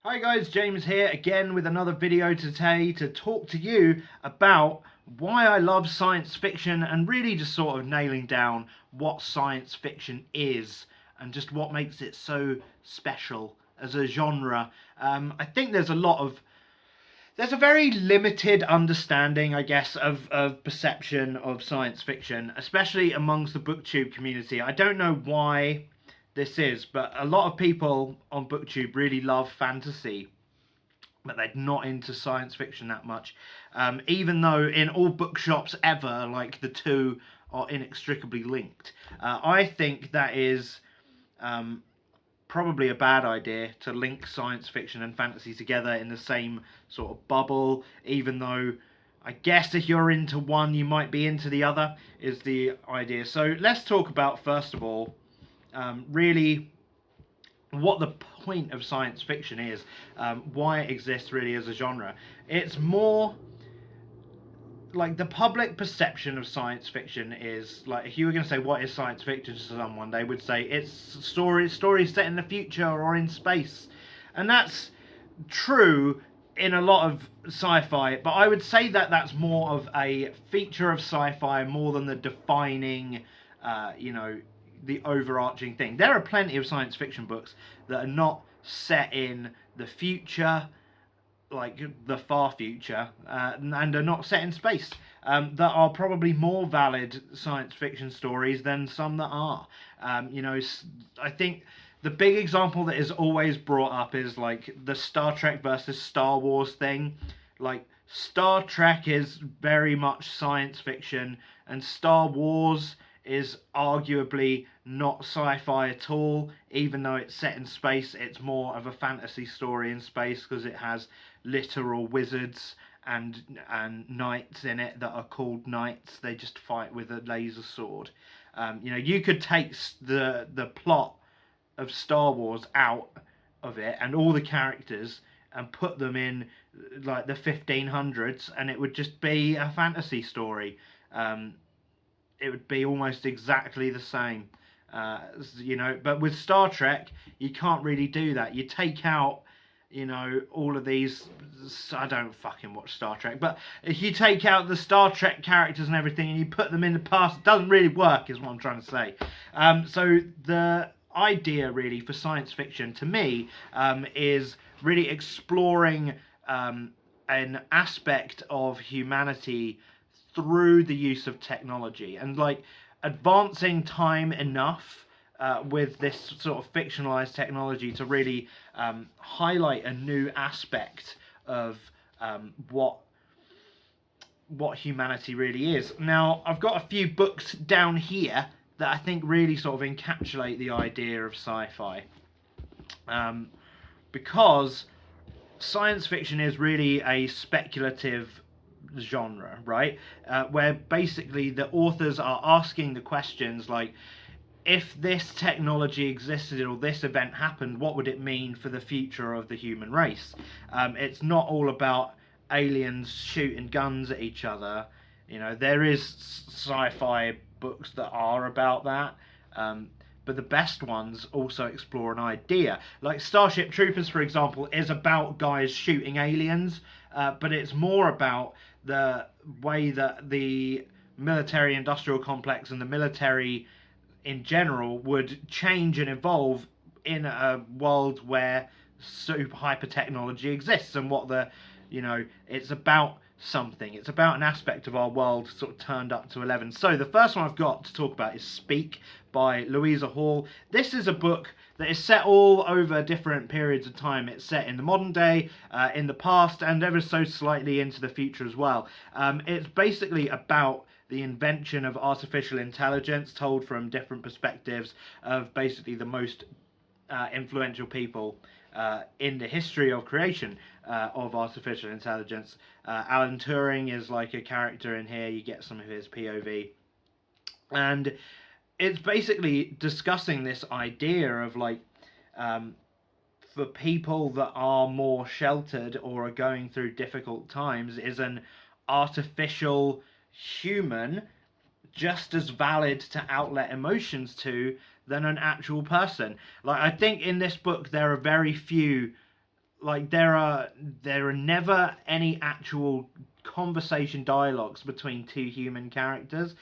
Hi guys, James here again with another video today to talk to you about why I love science fiction and really just sort of nailing down what science fiction is and just what makes it so special as a genre. I think there's a very limited understanding, I guess, of perception of science fiction, especially amongst the booktube community. I don't know why this is, but a lot of people on booktube really love fantasy, but they're not into science fiction that much. Even though in all bookshops ever, like, the two are inextricably linked. I think that is probably a bad idea to link science fiction and fantasy together in the same sort of bubble, even though I guess if you're into one, you might be into the other, is the idea. So let's talk about, first of all, really what the point of science fiction is, why it exists really as a genre. It's more like the public perception of science fiction is, like, if you were going to say what is science fiction to someone, they would say it's stories set in the future or in space, and that's true in a lot of sci-fi, but I would say that that's more of a feature of sci-fi more than the defining, the overarching thing. There are plenty of science fiction books that are not set in the future, like the far future, and are not set in space, that are probably more valid science fiction stories than some that are. I think the big example that is always brought up is like the Star Trek versus Star Wars thing. Like, Star Trek is very much science fiction, and Star Wars is arguably not sci-fi at all. Even though it's set in space, it's more of a fantasy story in space because it has literal wizards and knights in it that are called knights. They just fight with a laser sword. You could take the plot of Star Wars out of it and all the characters and put them in like the 1500s, and it would just be a fantasy story. It would be almost exactly the same, but with Star Trek you can't really do that. You take out all of these. I don't fucking watch Star Trek, but if you take out the Star Trek characters and everything and you put them in the past, it doesn't really work, is what I'm trying to say. So the idea really for science fiction to me is really exploring an aspect of humanity through the use of technology, and like advancing time enough with this sort of fictionalized technology to really highlight a new aspect of what humanity really is. Now, I've got a few books down here that I think really sort of encapsulate the idea of sci-fi, because science fiction is really a speculative genre, right? Where basically the authors are asking the questions like, if this technology existed or this event happened, what would it mean for the future of the human race? It's not all about aliens shooting guns at each other. There is sci-fi books that are about that, but the best ones also explore an idea. Like Starship Troopers, for example, is about guys shooting aliens, but it's more about the way that the military-industrial complex and the military in general would change and evolve in a world where super hyper technology exists, and what it's about something. It's about an aspect of our world sort of turned up to 11. So the first one I've got to talk about is Speak by Louisa Hall. This is a book that is set all over different periods of time. It's set in the modern day, in the past, and ever so slightly into the future as well. It's basically about the invention of artificial intelligence told from different perspectives of basically the most influential people in the history of creation of artificial intelligence. Alan Turing is like a character in here. You get some of his POV, and it's basically discussing this idea of like, for people that are more sheltered or are going through difficult times, is an artificial human just as valid to outlet emotions to than an actual person. Like, I think in this book there are very few like there are never any actual conversation dialogues between two human characters.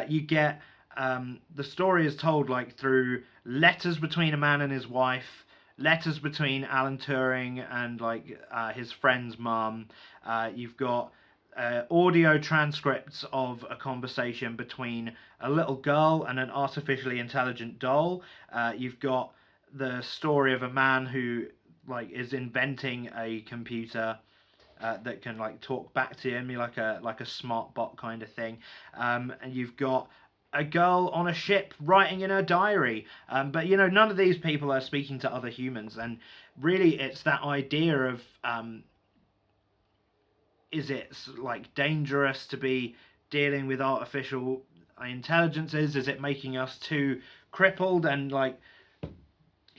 You get the story is told like through letters between a man and his wife, letters between Alan Turing and like his friend's mum. You've got audio transcripts of a conversation between a little girl and an artificially intelligent doll. You've got the story of a man who like is inventing a computer that can like talk back to him, like a smart bot kind of thing. And you've got a girl on a ship writing in her diary. But you know, none of these people are speaking to other humans, and really it's that idea of is it like dangerous to be dealing with artificial intelligences? Is it making us too crippled and like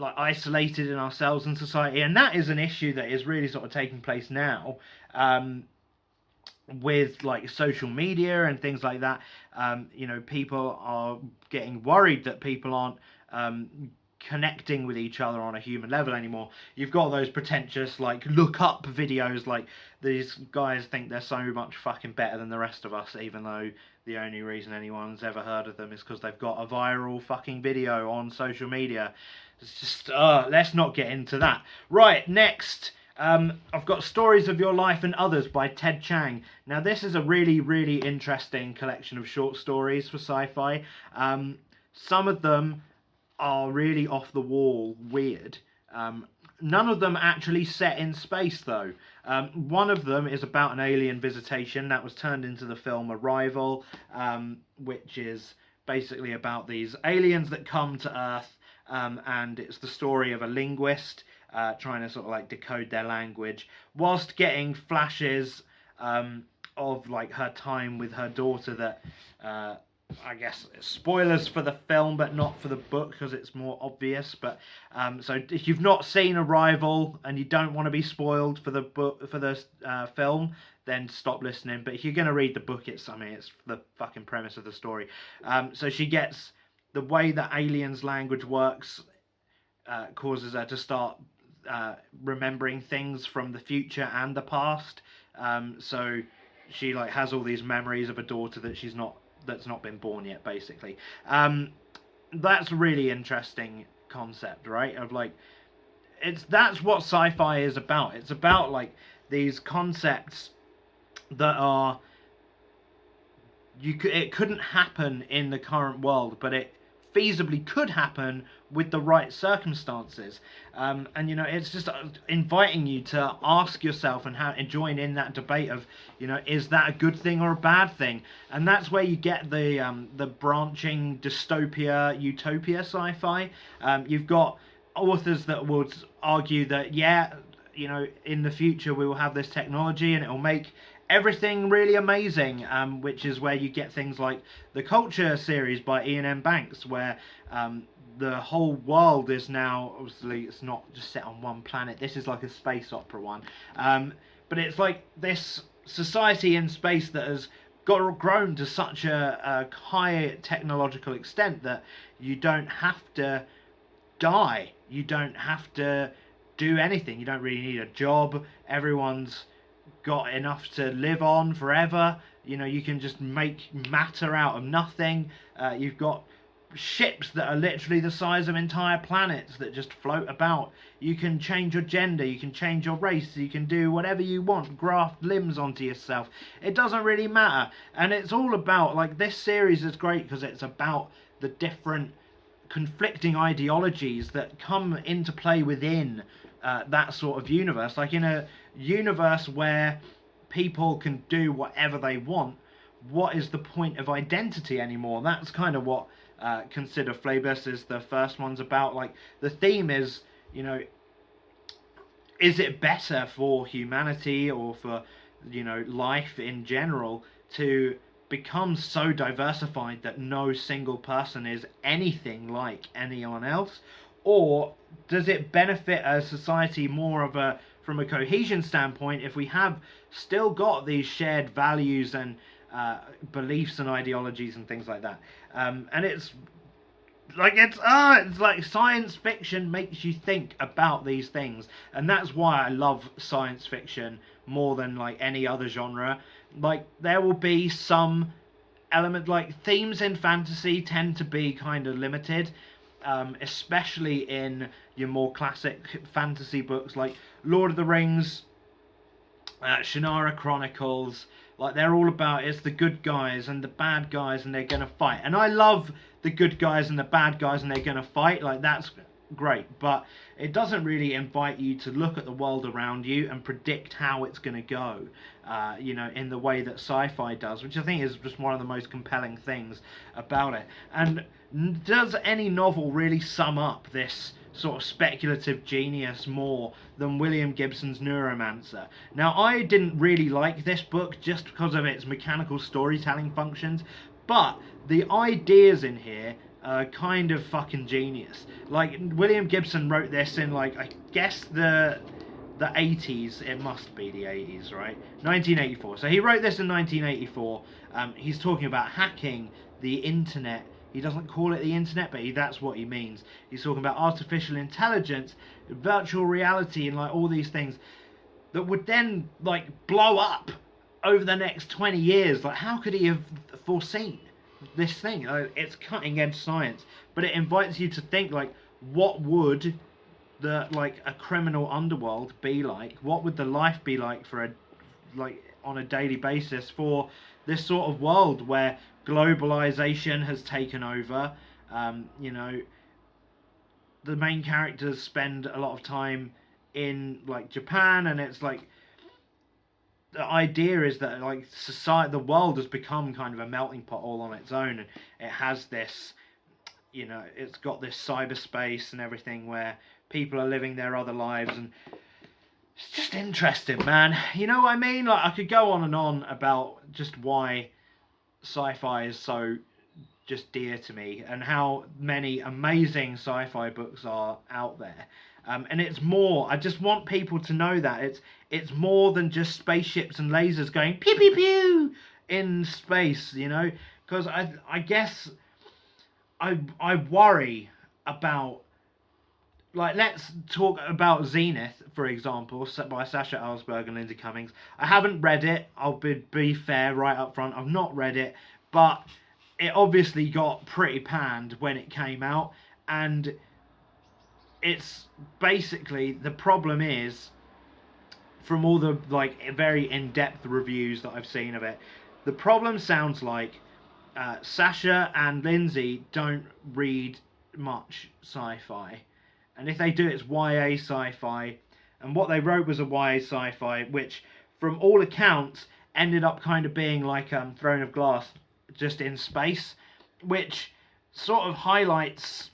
isolated in ourselves and society? And that is an issue that is really sort of taking place now, with like social media and things like that. You know, people are getting worried that people aren't connecting with each other on a human level anymore. You've got those pretentious like look up videos, like these guys think they're so much fucking better than the rest of us, even though the only reason anyone's ever heard of them is because they've got a viral fucking video on social media. It's just let's not get into that. Right, next I've got Stories of Your Life and Others by Ted Chang. Now this is a really, really interesting collection of short stories for sci-fi. Some of them are really off the wall weird. None of them actually set in space though. One of them is about an alien visitation that was turned into the film Arrival, which is basically about these aliens that come to Earth, and it's the story of a linguist trying to sort of like decode their language whilst getting flashes of like her time with her daughter that I guess spoilers for the film but not for the book because it's more obvious. But so if you've not seen Arrival and you don't want to be spoiled for the book, for the film, then stop listening. But if you're going to read the book, it's the fucking premise of the story. So she gets the way that aliens language works causes her to start remembering things from the future and the past. So she like has all these memories of a daughter that's not been born yet, basically. That's a really interesting concept, right? Of like, that's what sci-fi is about. It's about like these concepts that are it couldn't happen in the current world, but it feasibly could happen with the right circumstances. And you know, it's just inviting you to ask yourself and join in that debate of, you know, is that a good thing or a bad thing? And that's where you get the branching dystopia utopia sci-fi. You've got authors that would argue that, yeah, you know, in the future we will have this technology and it will make everything really amazing, which is where you get things like the Culture series by Ian M. Banks, where the whole world is now, obviously it's not just set on one planet, this is like a space opera one, but it's like this society in space that has grown to such a high technological extent that you don't have to die, you don't have to do anything, you don't really need a job, everyone's got enough to live on forever. You know, you can just make matter out of nothing. You've got ships that are literally the size of entire planets that just float about. You can change your gender, you can change your race, you can do whatever you want, graft limbs onto yourself. It doesn't really matter. And it's all about, like, this series is great because it's about the different conflicting ideologies that come into play within that sort of universe. Like in a universe where people can do whatever they want, what is the point of identity anymore? That's kind of what Consider Phlebas is the first one's about. Like, the theme is, you know, is it better for humanity or for, you know, life in general to become so diversified that no single person is anything like anyone else? Or does it benefit a society more of from a cohesion standpoint if we have still got these shared values and beliefs and ideologies and things like that? And it's Like it's like science fiction makes you think about these things, and that's why I love science fiction more than like any other genre. Like there will be some element, like themes in fantasy tend to be kind of limited, especially in your more classic fantasy books like Lord of the Rings, Shannara Chronicles. Like they're all about it's the good guys and the bad guys and they're gonna fight. And I love the good guys and the bad guys and they're gonna fight. Like that's great, but it doesn't really invite you to look at the world around you and predict how it's gonna go. You know, in the way that sci-fi does, which I think is just one of the most compelling things about it. And does any novel really sum up this sort of speculative genius more than William Gibson's Neuromancer? Now, I didn't really like this book just because of its mechanical storytelling functions, but the ideas in here are kind of fucking genius. Like, William Gibson wrote this in, like, I guess the 80s. It must be the 80s, right? 1984. So he wrote this in 1984. He's talking about hacking the internet. He doesn't call it the internet, but that's what he means. He's talking about artificial intelligence, virtual reality, and like all these things that would then like blow up over the next 20 years. Like, how could he have foreseen this thing? It's cutting edge science, but it invites you to think like, what would a criminal underworld be like? What would the life be like for on a daily basis for this sort of world where globalization has taken over? You know, the main characters spend a lot of time in like Japan, and it's like the idea is that like society, the world has become kind of a melting pot all on its own, and it has this, you know, it's got this cyberspace and everything where people are living their other lives, and it's just interesting, man. You know what I mean? Like, I could go on and on about just why sci-fi is so just dear to me, and how many amazing sci-fi books are out there. And it's more, I just want people to know that it's more than just spaceships and lasers going pew pew pew in space, you know? Because I guess I worry about, like, let's talk about Zenith, for example, by Sasha Ellsberg and Lindsay Cummings. I haven't read it, I'll be fair right up front. I've not read it, but it obviously got pretty panned when it came out, and it's basically, the problem is, from all the like very in-depth reviews that I've seen of it, the problem sounds like Sasha and Lindsay don't read much sci-fi. And if they do, it's YA sci-fi. And what they wrote was a YA sci-fi, which, from all accounts, ended up kind of being like Throne of Glass, just in space. Which sort of highlights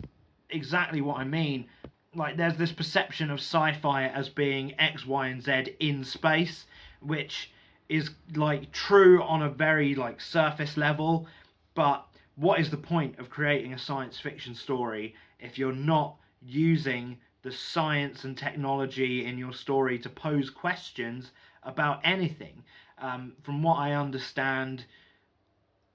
exactly what I mean. Like, there's this perception of sci-fi as being X, Y, and Z in space, which is, like, true on a very, like, surface level. But what is the point of creating a science fiction story if you're not using the science and technology in your story to pose questions about anything? From what I understand,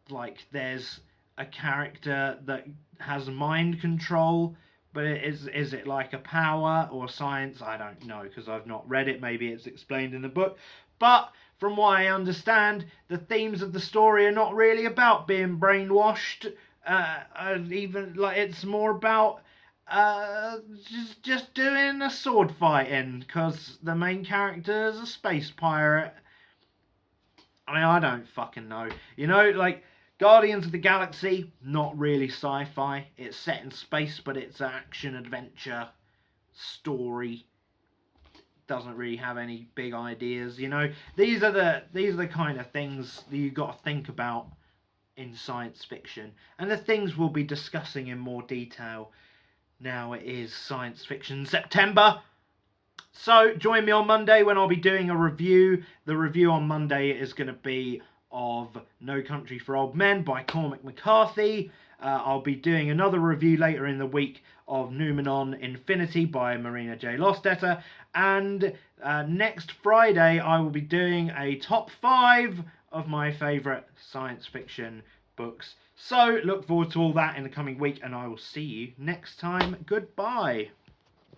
like, there's a character that has mind control, but is it like a power or science? I don't know, because I've not read it. Maybe it's explained in the book. But from what I understand, the themes of the story are not really about being brainwashed. Even like, it's more about just doing a sword fighting, because the main character is a space pirate. I mean, I don't fucking know. You know, like, Guardians of the Galaxy, not really sci-fi. It's set in space, but it's an action-adventure story. Doesn't really have any big ideas, you know. These are the kind of things that you got to think about in science fiction, and the things we'll be discussing in more detail. Now it is Science Fiction September. So join me on Monday when I'll be doing a review. The review on Monday is going to be of No Country for Old Men by Cormac McCarthy. I'll be doing another review later in the week of Numenon Infinity by Marina J. Lostetter. And next Friday I will be doing a top 5 of my favourite science fiction books. So look forward to all that in the coming week, and I will see you next time. Goodbye.